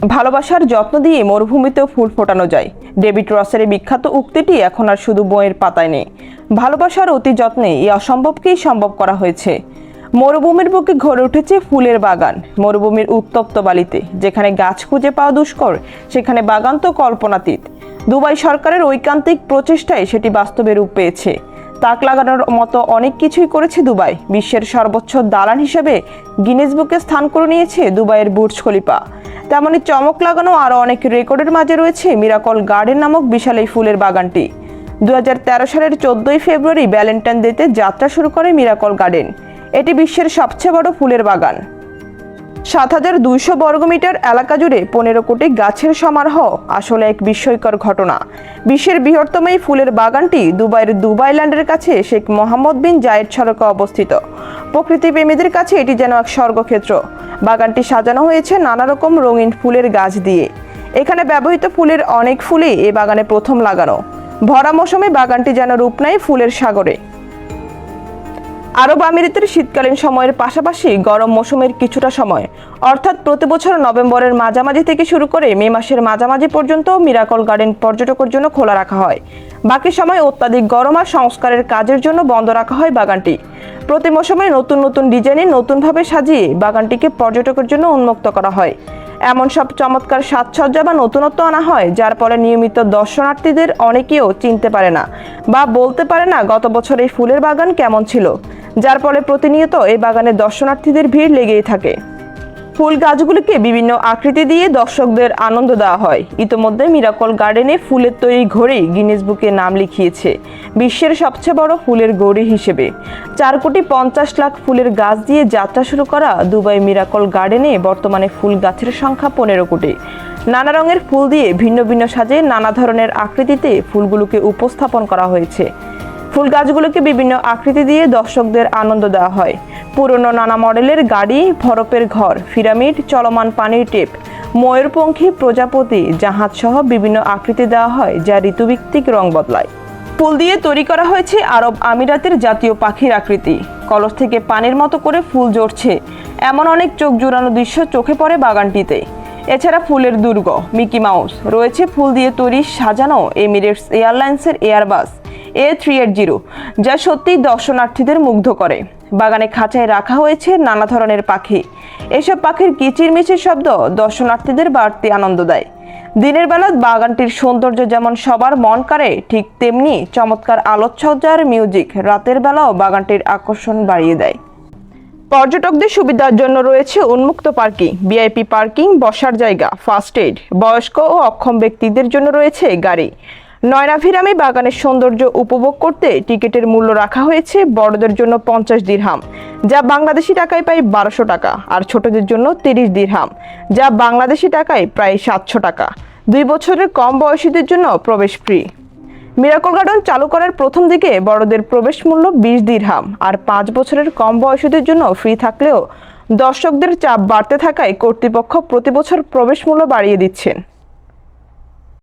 ভালোবাসার যত্ন দিয়ে মরুভূমিতেও ফুল ফোটানো যায়। ডেভিড রসের বিখ্যাত উক্তিটি এখন আর শুধু বইয়ের পাতায় নেই, ভালোবাসার অতি যত্নে এই অসম্ভবকেই সম্ভব করা হয়েছে। মরুভূমির বুকে গড়ে উঠেছে ফুলের বাগান। মরুভূমির উত্তপ্ত বালিতে যেখানে গাছ খুঁজে পাওয়া দুষ্কর, সেখানে বাগান তো কল্পনাতীত। দুবাই সরকারের ঐকান্তিক প্রচেষ্টায় সেটি বাস্তবে রূপ পেয়েছে। তাক লাগানোর মতো অনেক কিছুই করেছে দুবাই। বিশ্বের সর্বোচ্চ দালান হিসেবে গিনেস বুকে স্থান করে নিয়েছে দুবাইয়ের বুর্জ খলিফা। তেমনি চমক লাগানো আরও অনেক রেকর্ডের মাঝে রয়েছে মিরাকল গার্ডেন নামক বিশাল এই ফুলের বাগানটি। 2013 সালের 14 ফেব্রুয়ারি ভ্যালেন্টাইন ডেতে যাত্রা শুরু করে মিরাকল গার্ডেন। এটি বিশ্বের সবচেয়ে বড় ফুলের বাগান। 7,200 বর্গমিটার এলাকা জুড়ে 15 কোটি গাছের সমারোহ আসলে এক বিস্ময়কর ঘটনা। বিশ্বের বৃহত্তম এই ফুলের বাগানটি দুবাইয়ের দুবাই ল্যান্ডের কাছে শেখ মোহাম্মদ বিন জায়েদ সড়কে অবস্থিত। প্রকৃতিপ্রেমীদের কাছে এটি যেন এক স্বর্গক্ষেত্র। বাগানটি সাজানো হয়েছে নানা রকম রঙিন ফুলের গাছ দিয়ে। এখানে ব্যবহৃত ফুলের অনেক ফুলই এই বাগানে প্রথম লাগানো। ভরা মৌসুমে বাগানটি যেন রূপ নেয় ফুলের সাগরে। আরব আমিরাতের শীতকালীন সময়ের পাশাপাশি গরম মৌসুমের কিছুটা সময়, অর্থাৎ প্রতি বছর নভেম্বরের মাঝামাঝি থেকে শুরু করে মে মাসের মাঝামাঝি পর্যন্ত মিরাকল গার্ডেন পর্যটকের জন্য খোলা রাখা হয়। বাকি সময় অত্যাধিক গরম আর সংস্কারের কাজের জন্য বন্ধ রাখা হয় বাগানটি। প্রতি মৌসুমে নতুন নতুন ডিজাইনে নতুনভাবে সাজিয়ে বাগানটিকে পর্যটকের জন্য উন্মুক্ত করা হয়। এমন সব চমৎকার সাজসজ্জা বা নতুনত্ব আনা হয় যার ফলে নিয়মিত দর্শনার্থীদের অনেকেও চিনতে পারে না বা বলতে পারে না গত বছর এই ফুলের বাগান কেমন ছিল, যার ফলে প্রতিনিয়ত এই বাগানে দর্শনার্থীদের ভিড় লেগেই থাকে। ফুল গাছগুলিকে বিভিন্ন আকৃতি দিয়ে দর্শকদের আনন্দ দেওয়া হয়। ইতোমধ্যে মিরাকল গার্ডেনে ফুলের তৈরি ঘড়ি গিনেস বুকে নাম লিখিয়েছে বিশ্বের সবচেয়ে বড় ফুলের ঘড়ি হিসেবে। 4,50,00,000 ফুলের গাছ দিয়ে যাত্রা শুরু করা দুবাই মিরাকল গার্ডেনে বর্তমানে ফুল গাছের সংখ্যা 15 কোটি। নানা রঙের ফুল দিয়ে ভিন্ন ভিন্ন সাজে নানা ধরনের আকৃতিতে ফুলগুলোকে উপস্থাপন করা হয়েছে। ফুল গাছগুলোকে বিভিন্ন আকৃতি দিয়ে দর্শকদের আনন্দ দেওয়া হয়। পুরনো নানা মডেলের গাড়ি, বরফের ঘর, পিরামিড, চলমান পানির টেপ, ময়ূরপঙ্খী, প্রজাপতি, জাহাজ সহ বিভিন্ন আকৃতি দেওয়া হয় যা ঋতুভিত্তিক রং বদলায়। ফুল দিয়ে তৈরি করা হয়েছে আরব আমিরাতের জাতীয় পাখির আকৃতি। কলস থেকে পানির মতো করে ফুল ঝরছে এমন অনেক চোখ জুড়ানো দৃশ্য চোখে পড়ে বাগানটিতে। এছাড়া ফুলের দুর্গ মিকি মাউস রয়েছে, ফুল দিয়ে তৈরি সাজানো এমিরেটস এয়ারলাইন্সের এয়ারবাস A380, যা সত্যিই দর্শনার্থীদের মুগ্ধ করে। বাগানে খাঁচায় রাখা হয়েছে নানা ধরনের পাখি। এসব পাখির কিচিরমিচির শব্দ দর্শনার্থীদের বাড়তি আনন্দ দেয়। দিনের বেলা বাগানটির সৌন্দর্য যেমন সবার মন কাড়ে, ঠিক তেমনি চমৎকার আলোকসজ্জার মিউজিক রাতের বেলাও বাগানটির আকর্ষণ বাড়িয়ে দেয়। পর্যটকদের সুবিধার জন্য রয়েছে উন্মুক্ত পার্কিং, ভিআইপি পার্কিং, বসার জায়গা, ফার্স্ট এইড। বয়স্ক ও অক্ষম ব্যক্তিদের জন্য রয়েছে গাড়ি। নয়নাভিরামী বাগানের সৌন্দর্য উপভোগ করতে টিকিটের মূল্য রাখা হয়েছে বড়দের জন্য 50 দিরহাম, যা বাংলাদেশি টাকায় প্রায় 1200 টাকা, আর ছোটদের জন্য 30 দিরহাম, যা বাংলাদেশি টাকায় প্রায় 700 টাকা। 2 বছরের কম বয়সীদের জন্য প্রবেশ ফ্রি। মিরাকল গার্ডেন চালু করার প্রথম দিকে বড়দের প্রবেশ মূল্য 20 দিরহাম আর 5 বছরের কম বয়সীদের জন্য ফ্রি থাকলেও দর্শকদের চাপ বাড়তে থাকায় কর্তৃপক্ষ প্রতি বছর প্রবেশ মূল্য বাড়িয়ে দিচ্ছেন।